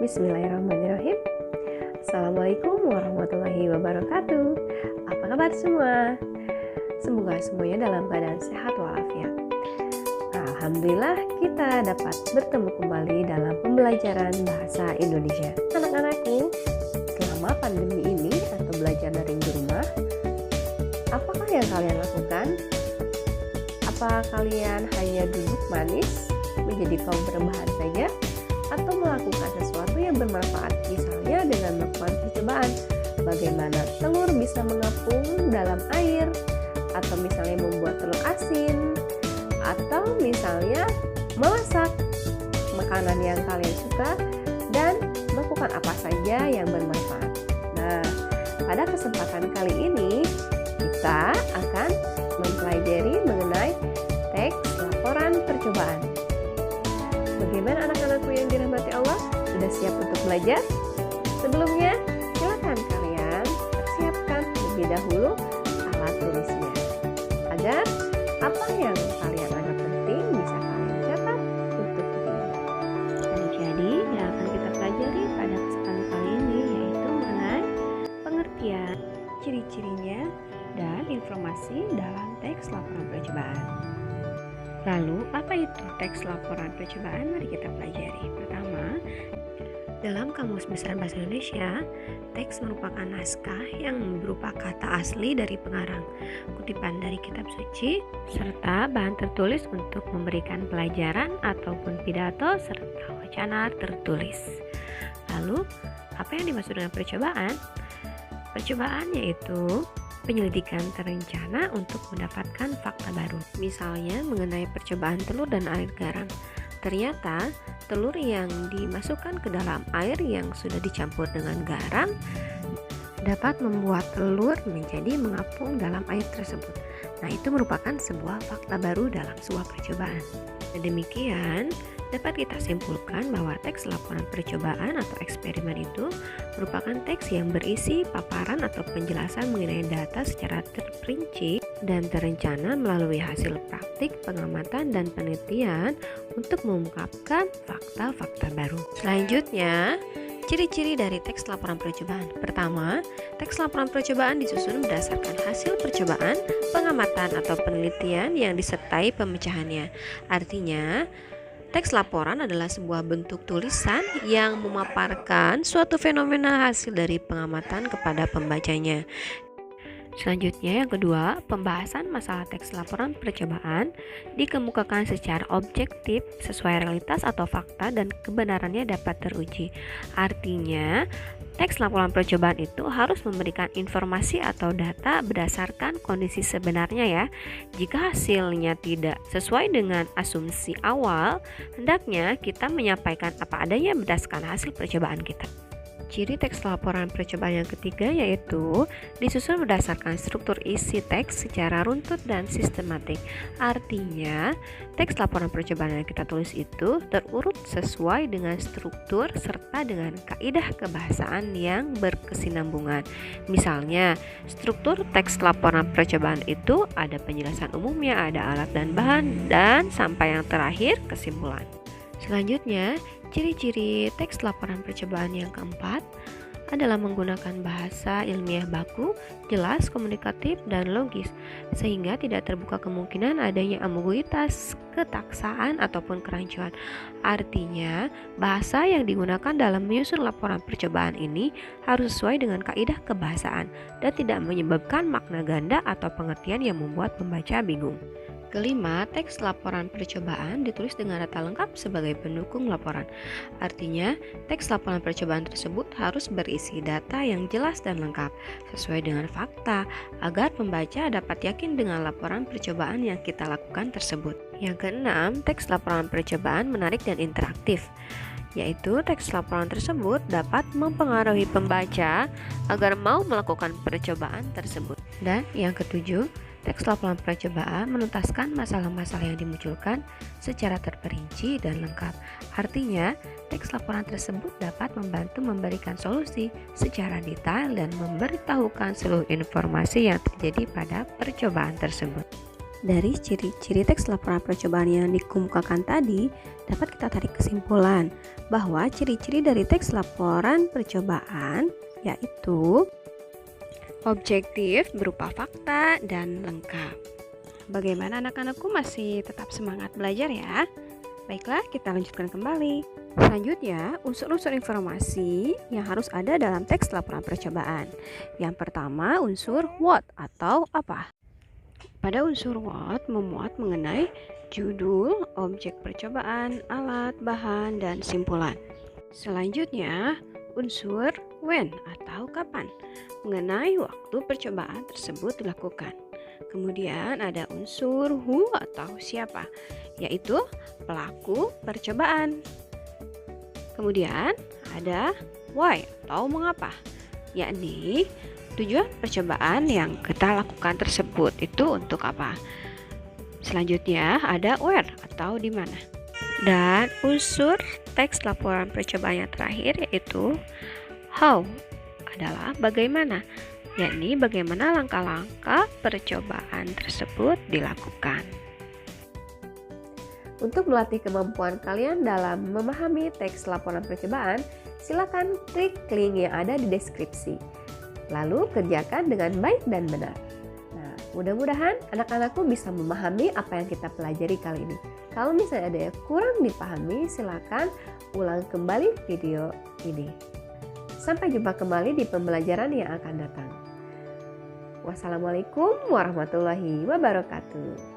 Bismillahirrahmanirrahim. Assalamualaikum warahmatullahi wabarakatuh. Apa kabar semua? Semoga semuanya dalam keadaan sehat walafiat. Alhamdulillah kita dapat bertemu kembali dalam pembelajaran bahasa Indonesia. Anak-anakku, selama pandemi ini atau belajar daring di rumah, apakah yang kalian lakukan? Apa kalian hanya duduk manis menjadi kaum berbahan saja? Atau melakukan sesuatu yang bermanfaat, misalnya dengan melakukan percobaan bagaimana telur bisa mengapung dalam air, atau misalnya membuat telur asin, atau misalnya memasak makanan yang kalian suka, dan melakukan apa saja yang bermanfaat. Nah, pada kesempatan kali ini kita akan mempelajari mengenai teks laporan percobaan. Bagaimana anak-anakku yang dirahmati Allah? Sudah siap untuk belajar? Sebelumnya, silakan kalian persiapkan terlebih dahulu alat tulisnya, agar apa yang kalian anggap penting bisa kalian catat untuk ini. Jadi, yang akan kita pelajari pada kesempatan kali ini yaitu mengenai pengertian, ciri-cirinya, dan informasi dalam teks laporan percobaan. Lalu, apa itu teks laporan percobaan? Mari kita pelajari. Pertama, dalam Kamus Besar Bahasa Indonesia, teks merupakan naskah yang berupa kata asli dari pengarang, kutipan dari kitab suci, serta bahan tertulis untuk memberikan pelajaran ataupun pidato serta wacana tertulis. Lalu, apa yang dimaksud dengan percobaan? Percobaan yaitu penyelidikan terencana untuk mendapatkan fakta baru. Misalnya mengenai percobaan telur dan air garam. Ternyata telur yang dimasukkan ke dalam air yang sudah dicampur dengan garam dapat membuat telur menjadi mengapung dalam air tersebut. Nah, itu merupakan sebuah fakta baru dalam sebuah percobaan. Demikian, dapat kita simpulkan bahwa teks laporan percobaan atau eksperimen itu merupakan teks yang berisi paparan atau penjelasan mengenai data secara terperinci dan terencana melalui hasil praktik, pengamatan, dan penelitian untuk mengungkapkan fakta-fakta baru. Selanjutnya, ciri-ciri dari teks laporan percobaan. Pertama, teks laporan percobaan disusun berdasarkan hasil percobaan, pengamatan, atau penelitian yang disertai pemecahannya. Artinya, teks laporan adalah sebuah bentuk tulisan yang memaparkan suatu fenomena hasil dari pengamatan kepada pembacanya. Selanjutnya, yang kedua, pembahasan masalah teks laporan percobaan dikemukakan secara objektif sesuai realitas atau fakta dan kebenarannya dapat teruji. Artinya, teks laporan percobaan itu harus memberikan informasi atau data berdasarkan kondisi sebenarnya ya. Jika hasilnya tidak sesuai dengan asumsi awal, hendaknya kita menyampaikan apa adanya berdasarkan hasil percobaan kita. Ciri teks laporan percobaan yang ketiga yaitu disusun berdasarkan struktur isi teks secara runtut dan sistematik. Artinya, teks laporan percobaan yang kita tulis itu terurut sesuai dengan struktur serta dengan kaidah kebahasaan yang berkesinambungan. Misalnya, struktur teks laporan percobaan itu ada penjelasan umumnya, ada alat dan bahan, dan sampai yang terakhir kesimpulan. Selanjutnya, ciri-ciri teks laporan percobaan yang keempat adalah menggunakan bahasa ilmiah baku, jelas, komunikatif, dan logis, sehingga tidak terbuka kemungkinan adanya ambiguitas, ketaksaan, ataupun kerancuan. Artinya, bahasa yang digunakan dalam menyusun laporan percobaan ini harus sesuai dengan kaidah kebahasaan dan tidak menyebabkan makna ganda atau pengertian yang membuat pembaca bingung. Kelima, teks laporan percobaan ditulis dengan data lengkap sebagai pendukung laporan. Artinya, teks laporan percobaan tersebut harus berisi data yang jelas dan lengkap, sesuai dengan fakta, agar pembaca dapat yakin dengan laporan percobaan yang kita lakukan tersebut. Yang keenam, teks laporan percobaan menarik dan interaktif, yaitu teks laporan tersebut dapat mempengaruhi pembaca agar mau melakukan percobaan tersebut. Dan yang ketujuh, teks laporan percobaan menuntaskan masalah-masalah yang dimunculkan secara terperinci dan lengkap. Artinya, teks laporan tersebut dapat membantu memberikan solusi secara detail dan memberitahukan seluruh informasi yang terjadi pada percobaan tersebut. Dari ciri-ciri teks laporan percobaan yang dikemukakan tadi, dapat kita tarik kesimpulan bahwa ciri-ciri dari teks laporan percobaan yaitu objektif berupa fakta dan lengkap. Bagaimana anak-anakku, masih tetap semangat belajar ya? Baiklah, kita lanjutkan kembali. Selanjutnya, unsur-unsur informasi yang harus ada dalam teks laporan percobaan. Yang pertama, unsur what atau apa. Pada unsur what memuat mengenai judul, objek percobaan, alat, bahan, dan simpulan. Selanjutnya, unsur when atau kapan, mengenai waktu percobaan tersebut dilakukan. Kemudian ada unsur who atau siapa, yaitu pelaku percobaan. Kemudian ada why atau mengapa, yakni tujuan percobaan yang kita lakukan tersebut itu untuk apa. Selanjutnya ada where atau di mana. Dan unsur teks laporan percobaan yang terakhir yaitu how adalah bagaimana, yakni bagaimana langkah-langkah percobaan tersebut dilakukan. Untuk melatih kemampuan kalian dalam memahami teks laporan percobaan, silakan klik link yang ada di deskripsi. Lalu kerjakan dengan baik dan benar. Nah, mudah-mudahan anak-anakku bisa memahami apa yang kita pelajari kali ini. Kalau misalnya ada yang kurang dipahami, silakan ulang kembali video ini. Sampai jumpa kembali di pembelajaran yang akan datang. Wassalamualaikum warahmatullahi wabarakatuh.